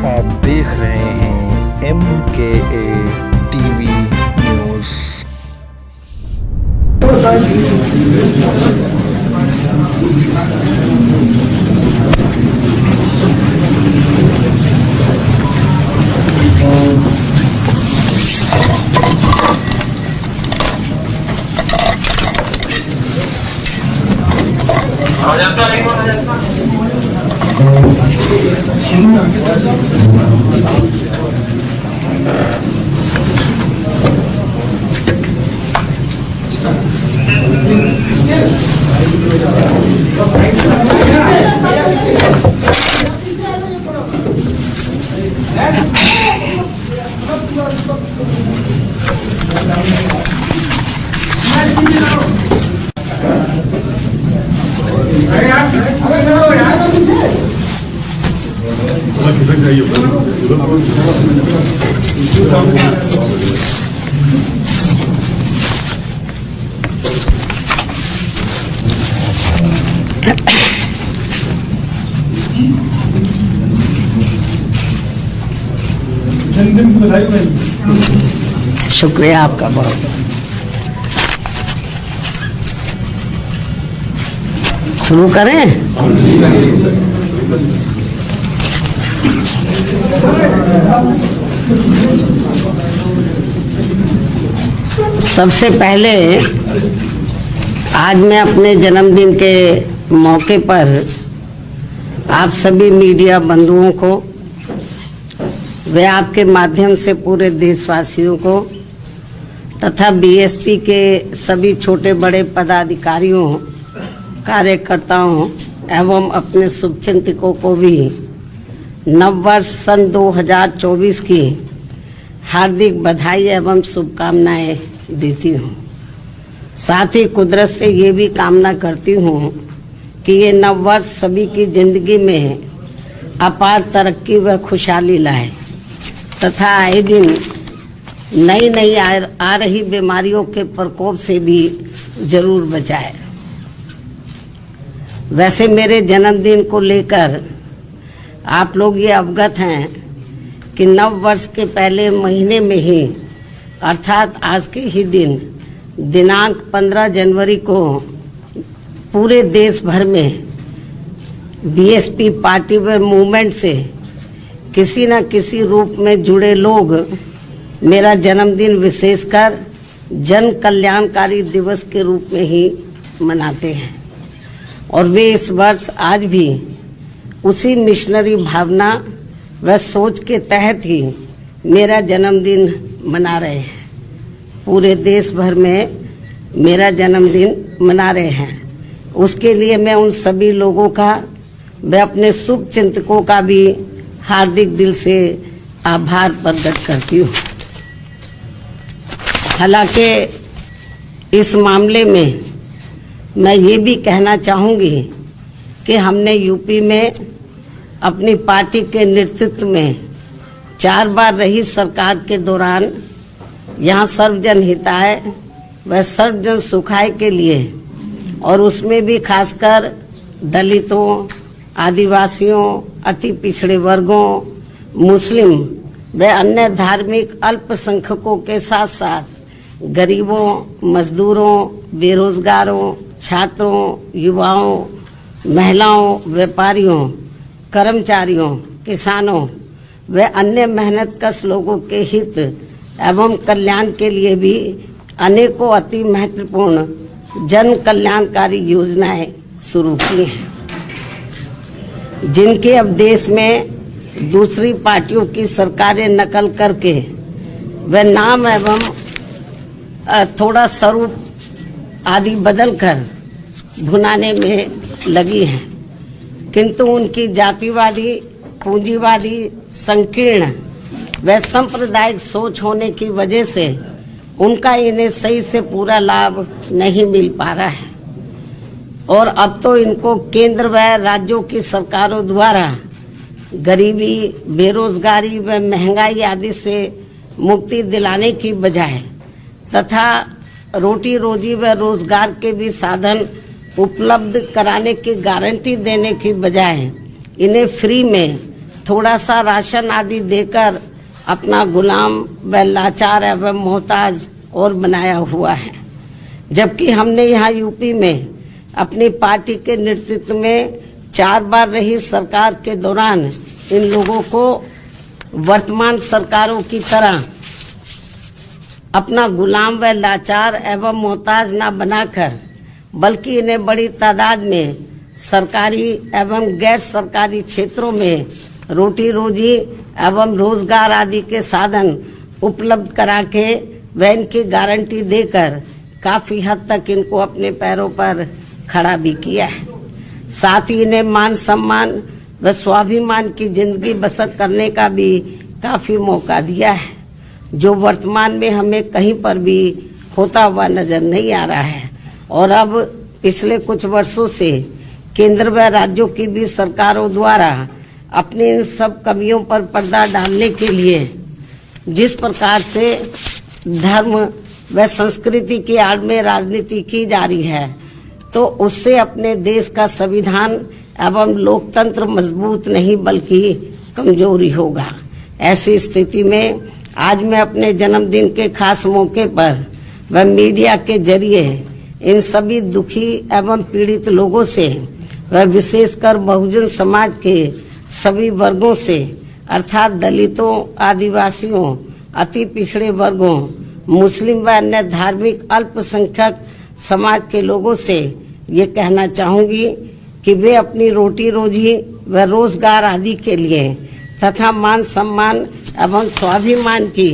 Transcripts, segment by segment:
आप देख रहे हैं MKA TV न्यूज़। शुक्रिया आपका बहुत। शुरू करें? सबसे पहले आज मैं अपने जन्मदिन के मौके पर आप सभी मीडिया बंधुओं को वे आपके माध्यम से पूरे देशवासियों को तथा बीएसपी के सभी छोटे बड़े पदाधिकारियों, कार्यकर्ताओं एवं अपने शुभचिंतकों को भी नववर्ष सन 2024 की हार्दिक बधाई एवं शुभकामनाएं देती हूँ। साथ ही कुदरत से ये भी कामना करती हूँ कि ये नववर्ष सभी की जिंदगी में अपार तरक्की व खुशहाली लाए तथा आए दिन नई नई आ रही बीमारियों के प्रकोप से भी जरूर बचाए। वैसे मेरे जन्मदिन को लेकर आप लोग ये अवगत हैं कि नव वर्ष के पहले महीने में ही अर्थात आज के ही दिन दिनांक 15 जनवरी को पूरे देश भर में बीएसपी पार्टी व मूवमेंट से किसी न किसी रूप में जुड़े लोग मेरा जन्मदिन विशेषकर जन कल्याणकारी दिवस के रूप में ही मनाते हैं और वे इस वर्ष आज भी उसी मिशनरी भावना व सोच के तहत ही मेरा जन्मदिन मना रहे हैं। पूरे देश भर में मेरा जन्मदिन मना रहे हैं। उसके लिए मैं उन सभी लोगों का व अपने शुभ चिंतकों का भी हार्दिक दिल से आभार प्रकट करती हूँ। हालांकि इस मामले में मैं ये भी कहना चाहूँगी कि हमने यूपी में अपनी पार्टी के नेतृत्व में 4 बार रही सरकार के दौरान यहाँ सर्वजन हिताय व सर्वजन सुखाय के लिए और उसमें भी खासकर दलितों, आदिवासियों, अति पिछड़े वर्गों, मुस्लिम व अन्य धार्मिक अल्पसंख्यकों के साथ साथ गरीबों, मजदूरों, बेरोजगारों, छात्रों, युवाओं, महिलाओं, व्यापारियों, कर्मचारियों, किसानों व अन्य मेहनतकश लोगों के हित एवं कल्याण के लिए भी अनेकों अति महत्वपूर्ण जन कल्याणकारी योजनाएं शुरू की हैं, जिनके अब देश में दूसरी पार्टियों की सरकारें नकल करके व नाम एवं थोड़ा स्वरूप आदि बदलकर भुनाने में लगी हैं, किंतु उनकी जातिवादी, पूंजीवादी, संकीर्ण व सांप्रदायिक सोच होने की वजह से उनका इन्हें सही से पूरा लाभ नहीं मिल पा रहा है और अब तो इनको केंद्र व राज्यों की सरकारों द्वारा गरीबी, बेरोजगारी व महंगाई आदि से मुक्ति दिलाने की बजाय तथा रोटी रोजी व रोजगार के भी साधन उपलब्ध कराने की गारंटी देने की बजाय इन्हें फ्री में थोड़ा सा राशन आदि देकर अपना गुलाम व लाचार एवं मोहताज और बनाया हुआ है। जबकि हमने यहाँ यूपी में अपनी पार्टी के नेतृत्व में 4 बार रही सरकार के दौरान इन लोगों को वर्तमान सरकारों की तरह अपना गुलाम व लाचार एवं मोहताज न बनाकर, बल्कि इन्हें बड़ी तादाद में सरकारी एवं गैर सरकारी क्षेत्रों में रोटी रोजी एवं रोजगार आदि के साधन उपलब्ध करा के व इनकी गारंटी देकर काफी हद तक इनको अपने पैरों पर खड़ा भी किया है। साथ ही इन्हें मान सम्मान व स्वाभिमान की जिंदगी बसर करने का भी काफी मौका दिया है, जो वर्तमान में हमें कहीं पर भी होता हुआ नजर नहीं आ रहा है। और अब पिछले कुछ वर्षों से केंद्र व राज्यों की भी सरकारों द्वारा अपनी इन सब कमियों पर पर्दा डालने के लिए जिस प्रकार से धर्म व संस्कृति की आड़ में राजनीति की जा रही है, तो उससे अपने देश का संविधान एवं लोकतंत्र मजबूत नहीं बल्कि कमजोरी होगा। ऐसी स्थिति में आज मैं अपने जन्मदिन के खास मौके पर व मीडिया के जरिए इन सभी दुखी एवं पीड़ित लोगों से व विशेषकर बहुजन समाज के सभी वर्गों से अर्थात दलितों, आदिवासियों, अति पिछड़े वर्गों, मुस्लिम व अन्य धार्मिक अल्पसंख्यक समाज के लोगों से ये कहना चाहूंगी कि वे अपनी रोटी रोजी व रोजगार आदि के लिए तथा मान सम्मान एवं स्वाभिमान की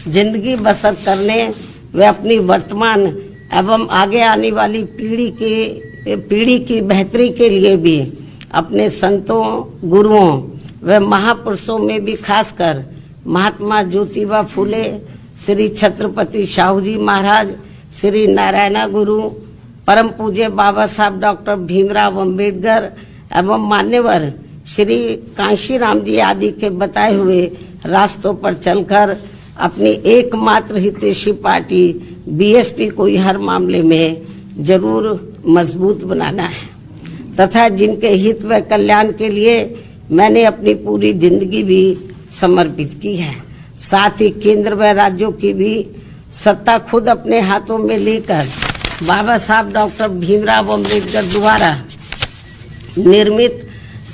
जिंदगी बसर करने व अपनी वर्तमान एवं आगे आने वाली पीढ़ी की बेहतरी के लिए भी अपने संतों, गुरुओं व महापुरुषों में भी खासकर महात्मा ज्योतिबा फूले, श्री छत्रपति शाहू जी महाराज, श्री नारायणा गुरु, परम पूज्य बाबा साहब डॉक्टर भीमराव अंबेडकर एवं मान्यवर श्री कांशीराम जी आदि के बताए हुए रास्तों पर चलकर अपनी एकमात्र हितैषी पार्टी बीएसपी को हर मामले में जरूर मजबूत बनाना है तथा जिनके हित व कल्याण के लिए मैंने अपनी पूरी जिंदगी भी समर्पित की है। साथ ही केंद्र व राज्यों की भी सत्ता खुद अपने हाथों में लेकर बाबा साहब डॉक्टर भीमराव अंबेडकर द्वारा निर्मित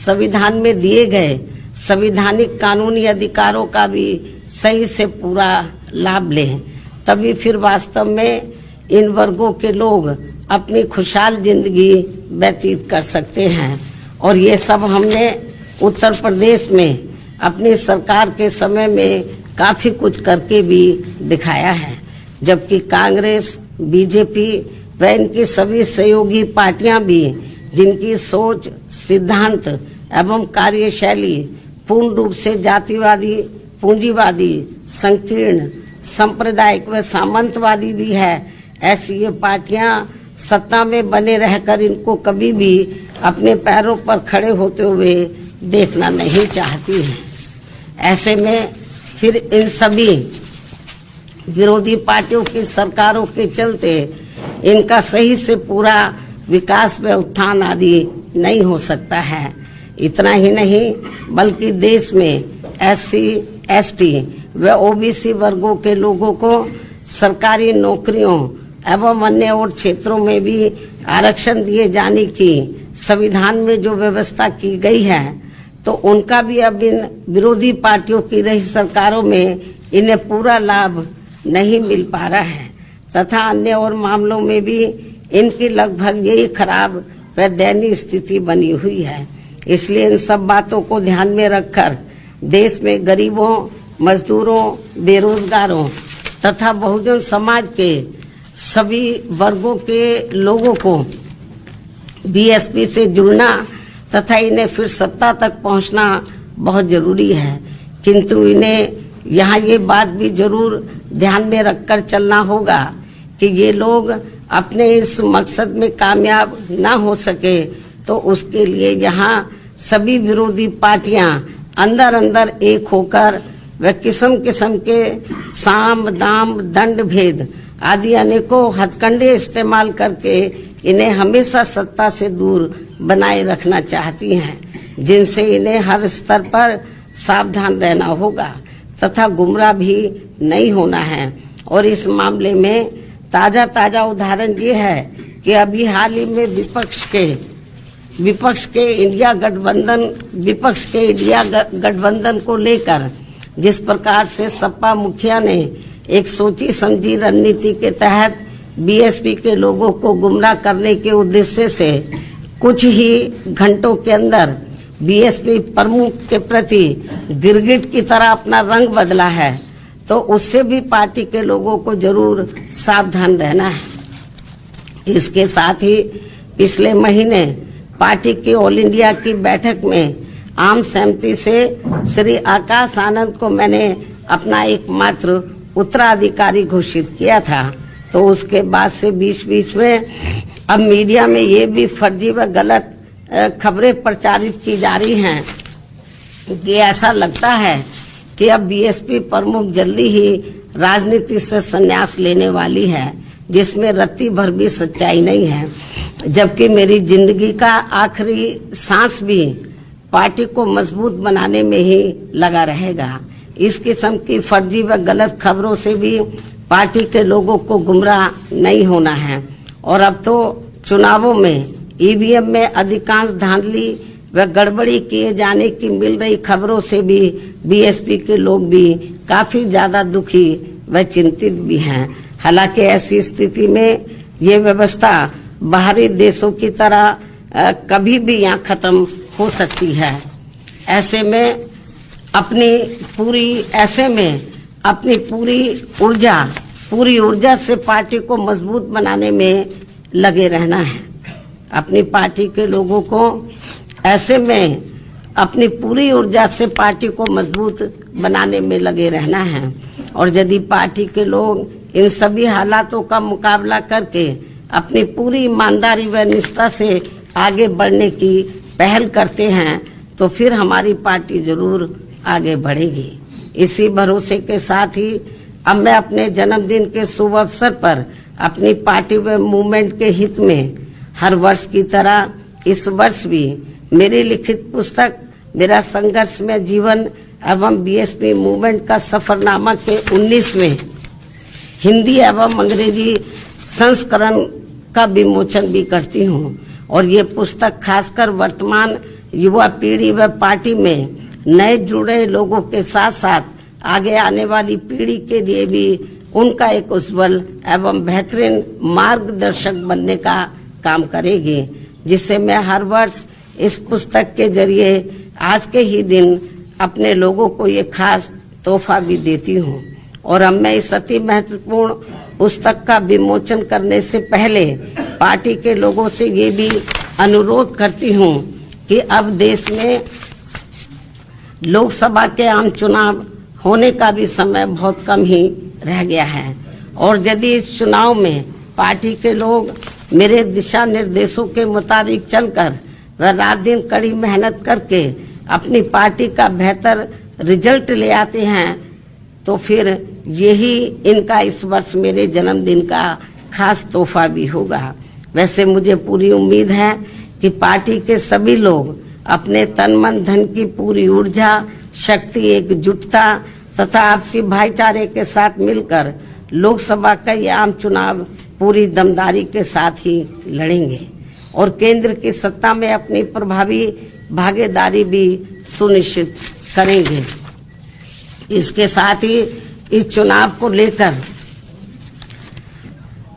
संविधान में दिए गए संवैधानिक कानूनी अधिकारों का भी सही से पूरा लाभ लें, तभी फिर वास्तव में इन वर्गों के लोग अपनी खुशहाल जिंदगी व्यतीत कर सकते हैं। और ये सब हमने उत्तर प्रदेश में अपनी सरकार के समय में काफी कुछ करके भी दिखाया है, जबकि कांग्रेस, बीजेपी व इनकी सभी सहयोगी पार्टियां भी जिनकी सोच, सिद्धांत एवं कार्यशैली पूर्ण रूप से जातिवादी, पूंजीवादी, संकीर्ण, सांप्रदायिक व सामंतवादी भी है, ऐसी ये पार्टियां सत्ता में बने रहकर इनको कभी भी अपने पैरों पर खड़े होते हुए देखना नहीं चाहती हैं। ऐसे में फिर इन सभी विरोधी पार्टियों की सरकारों के चलते इनका सही से पूरा विकास व उत्थान आदि नहीं हो सकता है। इतना ही नहीं बल्कि देश में SC, ST व OBC वर्गों के लोगों को सरकारी नौकरियों एवं अन्य और क्षेत्रों में भी आरक्षण दिए जाने की संविधान में जो व्यवस्था की गई है, तो उनका भी अब इन विरोधी पार्टियों की रही सरकारों में इन्हें पूरा लाभ नहीं मिल पा रहा है तथा अन्य और मामलों में भी इनकी लगभग यही खराब व दयनीय स्थिति बनी हुई है। इसलिए इन सब बातों को ध्यान में रखकर देश में गरीबों, मजदूरों, बेरोजगारों तथा बहुजन समाज के सभी वर्गों के लोगों को बीएसपी से जुड़ना तथा इन्हें फिर सत्ता तक पहुंचना बहुत जरूरी है। किंतु इन्हें यहाँ ये बात भी जरूर ध्यान में रखकर चलना होगा कि ये लोग अपने इस मकसद में कामयाब ना हो सके तो उसके लिए यहाँ सभी विरोधी पार्टियां अंदर अंदर एक होकर व किस्म किस्म के साम, दाम, दंड भेद आदि अनेकों हथकंडे इस्तेमाल करके इन्हें हमेशा सत्ता से दूर बनाए रखना चाहती हैं, जिनसे इन्हें हर स्तर पर सावधान रहना होगा तथा गुमराह भी नहीं होना है। और इस मामले में ताजा उदाहरण ये है कि अभी हाल ही में विपक्ष के इंडिया गठबंधन को लेकर जिस प्रकार से सपा मुखिया ने एक सोची समझी रणनीति के तहत बीएसपी के लोगों को गुमराह करने के उद्देश्य से कुछ ही घंटों के अंदर बीएसपी प्रमुख के प्रति गिरगिट की तरह अपना रंग बदला है, तो उससे भी पार्टी के लोगों को जरूर सावधान रहना है। इसके साथ ही पिछले महीने पार्टी की ऑल इंडिया की बैठक में आम सहमति से श्री आकाश आनंद को मैंने अपना एकमात्र उत्तराधिकारी घोषित किया था। तो उसके बाद से बीच में अब मीडिया में ये भी फर्जी व गलत खबरें प्रचारित की जा रही हैं कि ऐसा लगता है कि अब बीएसपी प्रमुख जल्दी ही राजनीति से संन्यास लेने वाली है, जिसमें रत्ती भर भी सच्चाई नहीं है। जबकि मेरी जिंदगी का आखिरी सांस भी पार्टी को मजबूत बनाने में ही लगा रहेगा। इस किस्म की फर्जी व गलत खबरों से भी पार्टी के लोगों को गुमराह नहीं होना है। और अब तो चुनावों में ईवीएम में अधिकांश धांधली व गड़बड़ी किए जाने की मिल रही खबरों से भी बीएसपी के लोग भी काफी ज्यादा दुखी व चिंतित भी हैं। हालांकि ऐसी स्थिति में ये व्यवस्था बाहरी देशों की तरह कभी भी यहाँ खत्म हो सकती है। ऐसे में अपनी पूरी ऊर्जा से पार्टी को मजबूत बनाने में लगे रहना है। अपनी पार्टी के लोगों को ऐसे में अपनी पूरी ऊर्जा से पार्टी को मजबूत बनाने में लगे रहना है। और यदि पार्टी के लोग इन सभी हालातों का मुकाबला करके अपनी पूरी ईमानदारी व निष्ठा से आगे बढ़ने की पहल करते हैं तो फिर हमारी पार्टी जरूर आगे बढ़ेगी। इसी भरोसे के साथ ही अब मैं अपने जन्मदिन के शुभ अवसर पर अपनी पार्टी व मूवमेंट के हित में हर वर्ष की तरह इस वर्ष भी मेरी लिखित पुस्तक मेरा संघर्ष में जीवन एवं बीएसपी मूवमेंट का सफरनामा के 19वें हिंदी एवं अंग्रेजी संस्करण का विमोचन भी करती हूँ। और ये पुस्तक खासकर वर्तमान युवा पीढ़ी व पार्टी में नए जुड़े लोगों के साथ साथ आगे आने वाली पीढ़ी के लिए भी उनका एक उज्जवल एवं बेहतरीन मार्गदर्शक बनने का काम करेगी, जिससे मैं हर वर्ष इस पुस्तक के जरिए आज के ही दिन अपने लोगों को ये खास तोहफा भी देती हूँ। और अब मैं इस अति महत्वपूर्ण पुस्तक का विमोचन करने से पहले पार्टी के लोगों से ये भी अनुरोध करती हूँ कि अब देश में लोकसभा के आम चुनाव होने का भी समय बहुत कम ही रह गया है। और यदि इस चुनाव में पार्टी के लोग मेरे दिशा निर्देशों के मुताबिक चलकर व रात दिन कड़ी मेहनत करके अपनी पार्टी का बेहतर रिजल्ट ले आते हैं तो फिर यही इनका इस वर्ष मेरे जन्मदिन का खास तोहफा भी होगा। वैसे मुझे पूरी उम्मीद है कि पार्टी के सभी लोग अपने तन मन धन की पूरी ऊर्जा, शक्ति, एकजुटता तथा आपसी भाईचारे के साथ मिलकर लोकसभा का ये आम चुनाव पूरी दमदारी के साथ ही लड़ेंगे और केंद्र की सत्ता में अपनी प्रभावी भागीदारी भी सुनिश्चित करेंगे। इसके साथ ही इस चुनाव को लेकर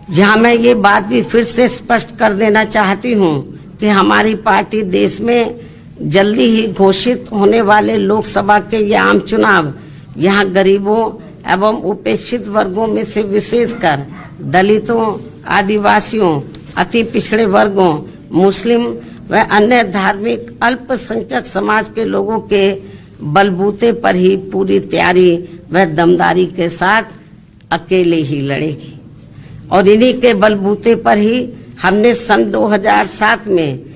जहां मैं ये बात भी फिर से स्पष्ट कर देना चाहती हूं कि हमारी पार्टी देश में जल्दी ही घोषित होने वाले लोकसभा के ये आम चुनाव यहां गरीबों एवं उपेक्षित वर्गों में से विशेषकर दलितों, आदिवासियों, अति पिछड़े वर्गों, मुस्लिम व अन्य धार्मिक अल्पसंख्यक समाज के लोगों के बलबूते पर ही पूरी तैयारी व दमदारी के साथ अकेले ही लड़ेगी। और इन्हीं के बलबूते पर ही हमने सन 2007 में